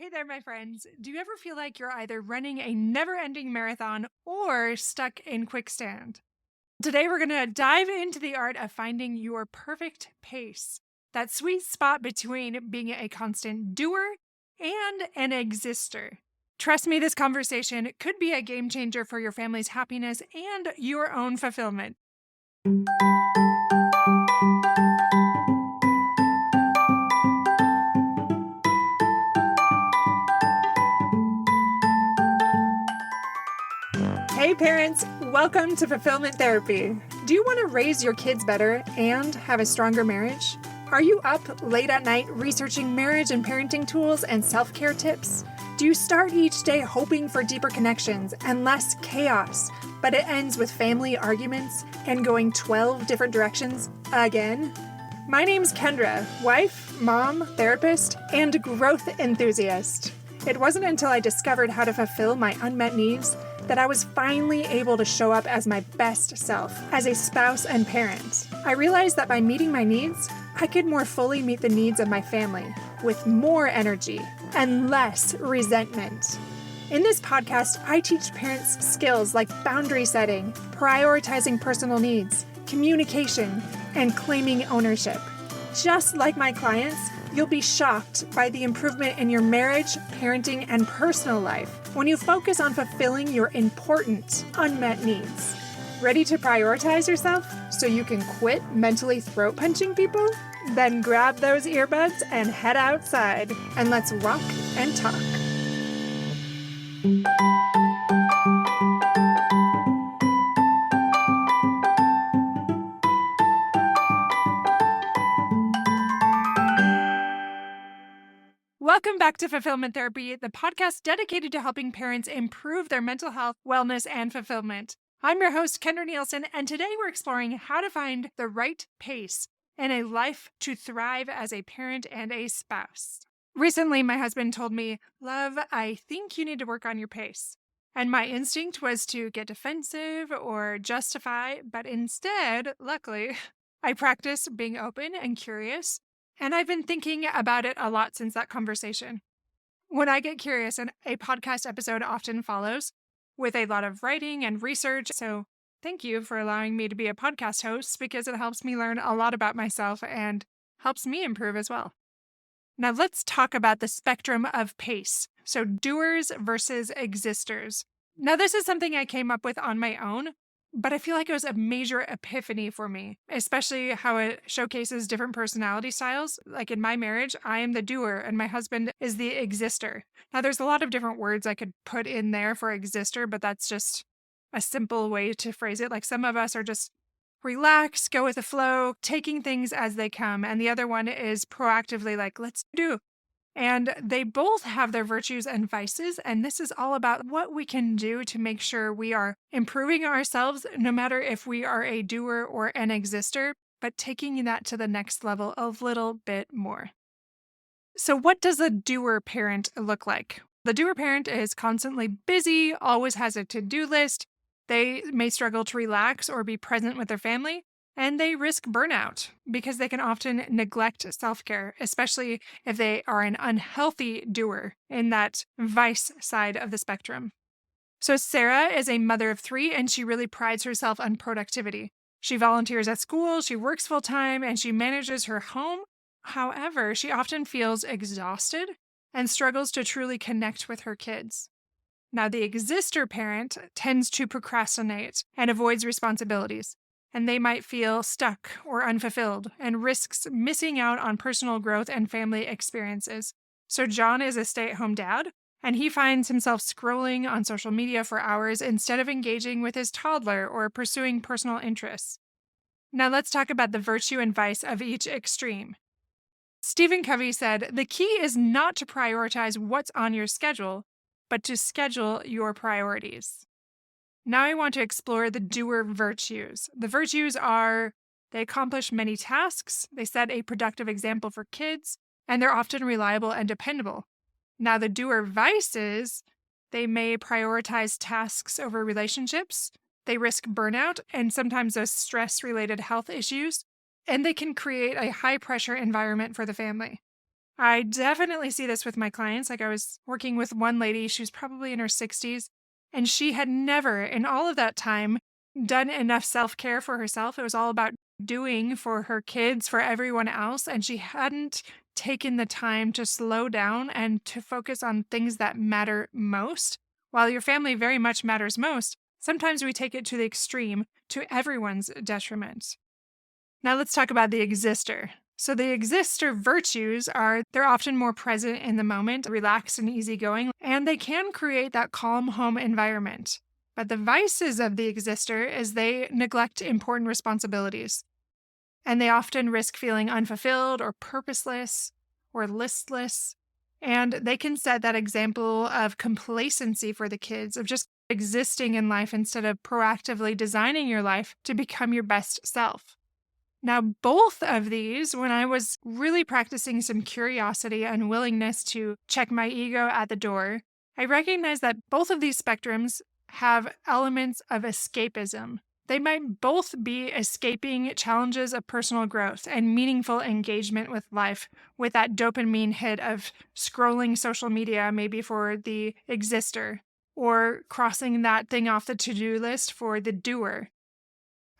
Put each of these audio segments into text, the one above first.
Hey there, my friends. Do you ever feel like you're either running a never-ending marathon or stuck in quicksand? Today, we're going to dive into the art of finding your perfect pace, that sweet spot between being a constant doer and an exister. Trust me, this conversation could be a game changer for your family's happiness and your own fulfillment. Hey parents, welcome to Fulfillment Therapy. Do you want to raise your kids better and have a stronger marriage? Are you up late at night researching marriage and parenting tools and self-care tips? Do you start each day hoping for deeper connections and less chaos, but it ends with family arguments and going 12 different directions again? My name's Kendra, wife, mom, therapist, and growth enthusiast. It wasn't until I discovered how to fulfill my unmet needs that I was finally able to show up as my best self, as a spouse and parent. I realized that by meeting my needs, I could more fully meet the needs of my family, with more energy and less resentment. In this podcast, I teach parents skills like boundary setting, prioritizing personal needs, communication, and claiming ownership. Just like my clients, you'll be shocked by the improvement in your marriage, parenting, and personal life when you focus on fulfilling your important, unmet needs. Ready to prioritize yourself so you can quit mentally throat punching people? Then grab those earbuds and head outside, and let's rock and talk. Welcome back to Fulfillment Therapy, the podcast dedicated to helping parents improve their mental health, wellness, and fulfillment. I'm your host, Kendra Nielsen, and today we're exploring how to find the right pace in a life to thrive as a parent and a spouse. Recently, my husband told me, "Love, I think you need to work on your pace." And my instinct was to get defensive or justify, but instead, luckily, I practiced being open and curious. And I've been thinking about it a lot since that conversation. When I get curious, and a podcast episode often follows with a lot of writing and research. So thank you for allowing me to be a podcast host because it helps me learn a lot about myself and helps me improve as well. Now let's talk about the spectrum of pace. So doers versus existers. Now this is something I came up with on my own, but I feel like it was a major epiphany for me, especially how it showcases different personality styles. Like in my marriage, I am the doer and my husband is the exister. Now, there's a lot of different words I could put in there for exister, but that's just a simple way to phrase it. Like some of us are just relax, go with the flow, taking things as they come. And the other one is proactively like, let's do. And they both have their virtues and vices, and this is all about what we can do to make sure we are improving ourselves, no matter if we are a doer or an exister, but taking that to the next level a little bit more. So what does a doer parent look like? The doer parent is constantly busy, always has a to-do list. They may struggle to relax or be present with their family. And they risk burnout because they can often neglect self-care, especially if they are an unhealthy doer in that vice side of the spectrum. So Sarah is a mother of 3, and she really prides herself on productivity. She volunteers at school, she works full-time, and she manages her home. However, she often feels exhausted and struggles to truly connect with her kids. Now, the exister parent tends to procrastinate and avoids responsibilities. And they might feel stuck or unfulfilled and risks missing out on personal growth and family experiences. So John is a stay-at-home dad, and he finds himself scrolling on social media for hours instead of engaging with his toddler or pursuing personal interests. Now let's talk about the virtue and vice of each extreme. Stephen Covey said, "The key is not to prioritize what's on your schedule, but to schedule your priorities." Now I want to explore the doer virtues. The virtues are they accomplish many tasks, they set a productive example for kids, and they're often reliable and dependable. Now the doer vices, they may prioritize tasks over relationships, they risk burnout and sometimes those stress-related health issues, and they can create a high-pressure environment for the family. I definitely see this with my clients. Like I was working with one lady, she was probably in her 60s, and she had never in all of that time done enough self-care for herself. It was all about doing for her kids, for everyone else, and she hadn't taken the time to slow down and to focus on things that matter most. While your family very much matters most, sometimes we take it to the extreme to everyone's detriment. Now let's talk about the exister. So the exister virtues are they're often more present in the moment, relaxed and easygoing, and they can create that calm home environment. But the vices of the exister is they neglect important responsibilities, and they often risk feeling unfulfilled or purposeless or listless. And they can set that example of complacency for the kids, of just existing in life instead of proactively designing your life to become your best self. Now, both of these, when I was really practicing some curiosity and willingness to check my ego at the door, I recognized that both of these spectrums have elements of escapism. They might both be escaping challenges of personal growth and meaningful engagement with life with that dopamine hit of scrolling social media, maybe for the exister, or crossing that thing off the to-do list for the doer.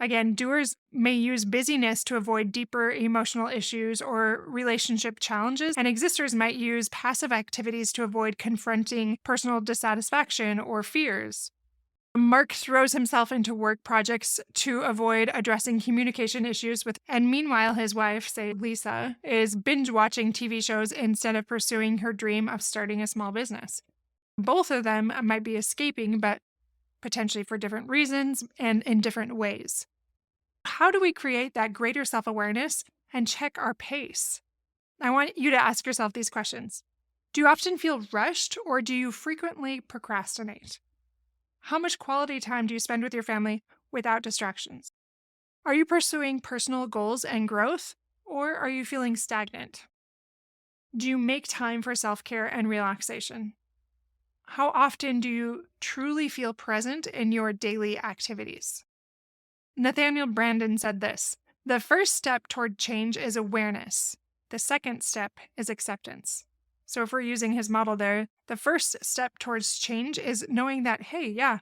Again, doers may use busyness to avoid deeper emotional issues or relationship challenges, and existers might use passive activities to avoid confronting personal dissatisfaction or fears. Mark throws himself into work projects to avoid addressing communication issues and meanwhile his wife, say Lisa, is binge watching TV shows instead of pursuing her dream of starting a small business. Both of them might be escaping, but potentially for different reasons and in different ways. How do we create that greater self-awareness and check our pace? I want you to ask yourself these questions. Do you often feel rushed or do you frequently procrastinate? How much quality time do you spend with your family without distractions? Are you pursuing personal goals and growth, or are you feeling stagnant? Do you make time for self-care and relaxation? How often do you truly feel present in your daily activities? Nathaniel Branden said this: "The first step toward change is awareness. The second step is acceptance." So if we're using his model there, the first step towards change is knowing that, hey, yeah,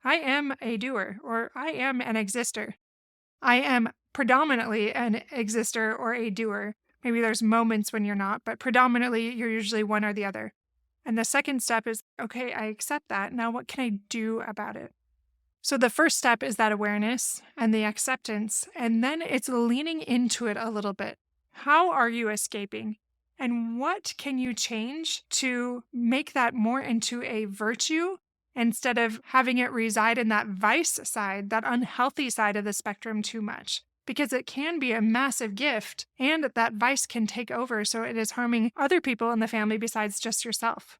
I am a doer or I am an exister. I am predominantly an exister or a doer. Maybe there's moments when you're not, but predominantly you're usually one or the other. And the second step is, okay, I accept that. Now what can I do about it? So the first step is that awareness and the acceptance, and then it's leaning into it a little bit. How are you escaping? And what can you change to make that more into a virtue instead of having it reside in that vice side, that unhealthy side of the spectrum too much? Because it can be a massive gift and that vice can take over, so it is harming other people in the family besides just yourself.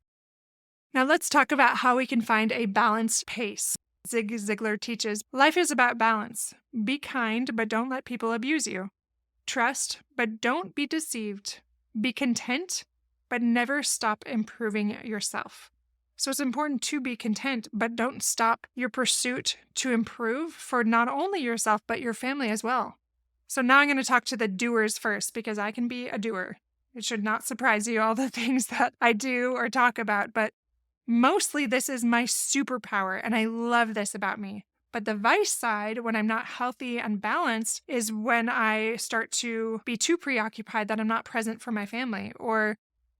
Now let's talk about how we can find a balanced pace. Zig Ziglar teaches, life is about balance. Be kind, but don't let people abuse you. Trust, but don't be deceived. Be content, but never stop improving yourself. So it's important to be content, but don't stop your pursuit to improve for not only yourself, but your family as well. So now I'm going to talk to the doers first, because I can be a doer. It should not surprise you all the things that I do or talk about, but mostly this is my superpower, and I love this about me. But the vice side, when I'm not healthy and balanced, is when I start to be too preoccupied that I'm not present for my family, or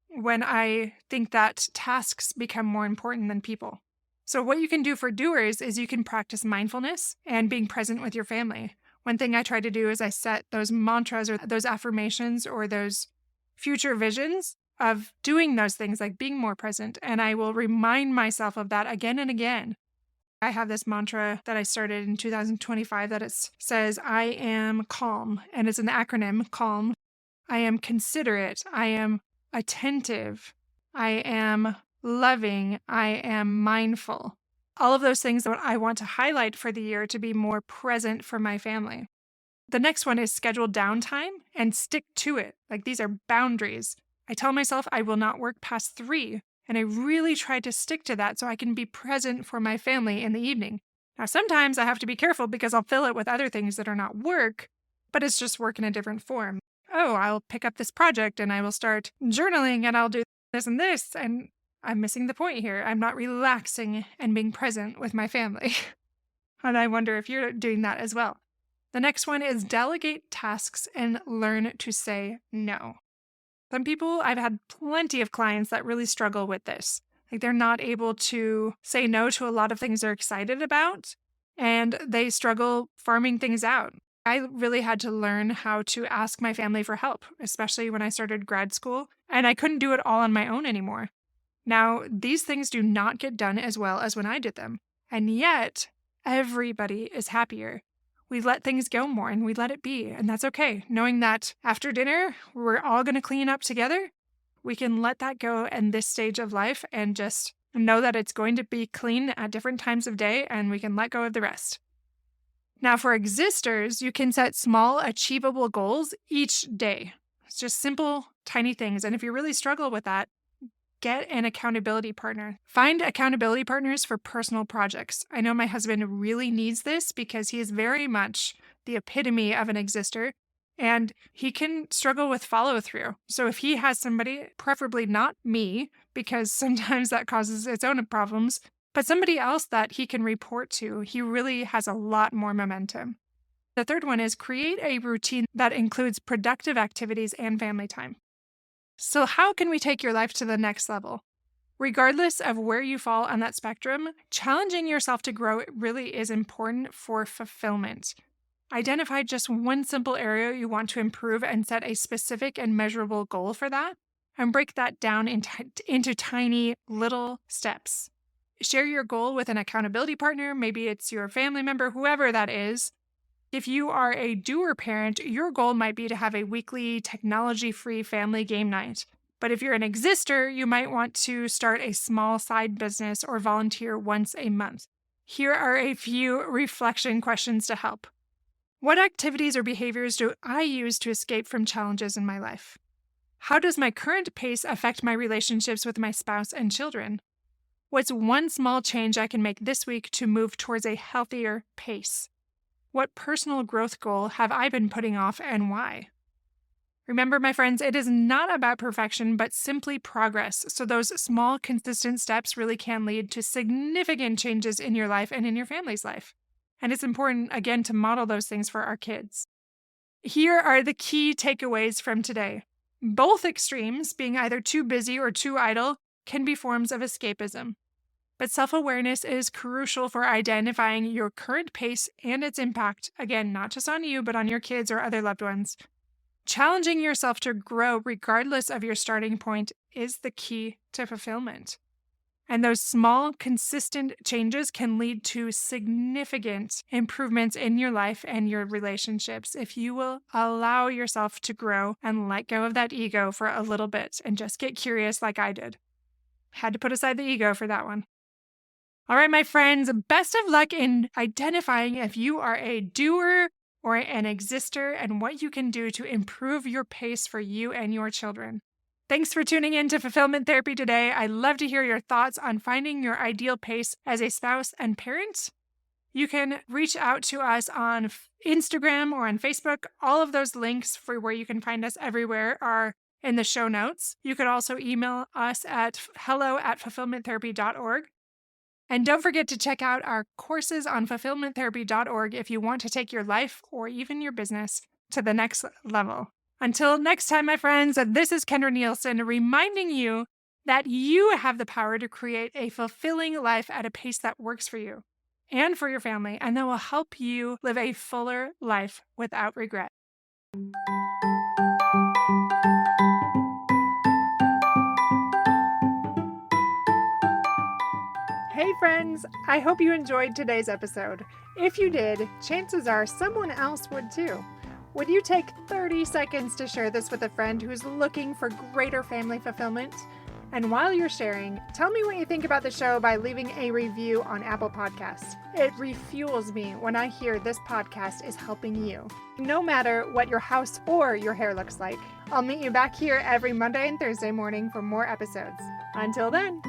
when I think that tasks become more important than people. So what you can do for doers is you can practice mindfulness and being present with your family. One thing I try to do is I set those mantras or those affirmations or those future visions of doing those things, like being more present, and I will remind myself of that again and again. I have this mantra that I started in 2025 that it says, I am calm, and it's an acronym, CALM. I am considerate. I am attentive. I am loving. I am mindful. All of those things that I want to highlight for the year to be more present for my family. The next one is schedule downtime and stick to it. Like, these are boundaries. I tell myself I will not work past 3, and I really try to stick to that so I can be present for my family in the evening. Now, sometimes I have to be careful because I'll fill it with other things that are not work, but it's just work in a different form. oh, I'll pick up this project and I will start journaling and I'll do this and this. And I'm missing the point here. I'm not relaxing and being present with my family. And I wonder if you're doing that as well. The next one is delegate tasks and learn to say no. Some people, I've had plenty of clients that really struggle with this. Like they're not able to say no to a lot of things they're excited about, and they struggle farming things out. I really had to learn how to ask my family for help, especially when I started grad school, and I couldn't do it all on my own anymore. Now, these things do not get done as well as when I did them, and yet everybody is happier. We let things go more and we let it be, and that's okay. Knowing that after dinner, we're all going to clean up together, we can let that go in this stage of life and just know that it's going to be clean at different times of day, and we can let go of the rest. Now, for existers, you can set small, achievable goals each day. It's just simple, tiny things. And if you really struggle with that, get an accountability partner. Find accountability partners for personal projects. I know my husband really needs this because he is very much the epitome of an exister, and he can struggle with follow through. So if he has somebody, preferably not me, because sometimes that causes its own problems, but somebody else that he can report to, he really has a lot more momentum. The third one is create a routine that includes productive activities and family time. So how can we take your life to the next level? Regardless of where you fall on that spectrum, challenging yourself to grow really is important for fulfillment. Identify just one simple area you want to improve and set a specific and measurable goal for that, and break that down into tiny little steps. Share your goal with an accountability partner. Maybe it's your family member, whoever that is. If you are a doer parent, your goal might be to have a weekly technology-free family game night. But if you're an exister, you might want to start a small side business or volunteer once a month. Here are a few reflection questions to help. What activities or behaviors do I use to escape from challenges in my life? How does my current pace affect my relationships with my spouse and children? What's one small change I can make this week to move towards a healthier pace? What personal growth goal have I been putting off and why? Remember, my friends, it is not about perfection, but simply progress. So those small, consistent steps really can lead to significant changes in your life and in your family's life. And it's important, again, to model those things for our kids. Here are the key takeaways from today. Both extremes, being either too busy or too idle, can be forms of escapism. But self-awareness is crucial for identifying your current pace and its impact, again, not just on you, but on your kids or other loved ones. Challenging yourself to grow regardless of your starting point is the key to fulfillment. And those small, consistent changes can lead to significant improvements in your life and your relationships if you will allow yourself to grow and let go of that ego for a little bit and just get curious like I did. Had to put aside the ego for that one. All right, my friends, best of luck in identifying if you are a doer or an exister and what you can do to improve your pace for you and your children. Thanks for tuning in to Fulfillment Therapy today. I'd love to hear your thoughts on finding your ideal pace as a spouse and parent. You can reach out to us on Instagram or on Facebook. All of those links for where you can find us everywhere are in the show notes. You could also email us at hello@fulfillmenttherapy.org. And don't forget to check out our courses on fulfillmenttherapy.org if you want to take your life or even your business to the next level. Until next time, my friends, this is Kendra Nielsen reminding you that you have the power to create a fulfilling life at a pace that works for you and for your family, and that will help you live a fuller life without regret. Hey friends, I hope you enjoyed today's episode. If you did, chances are someone else would too. Would you take 30 seconds to share this with a friend who's looking for greater family fulfillment? And while you're sharing, tell me what you think about the show by leaving a review on Apple Podcasts. It refuels me when I hear this podcast is helping you. No matter what your house or your hair looks like, I'll meet you back here every Monday and Thursday morning for more episodes. Until then.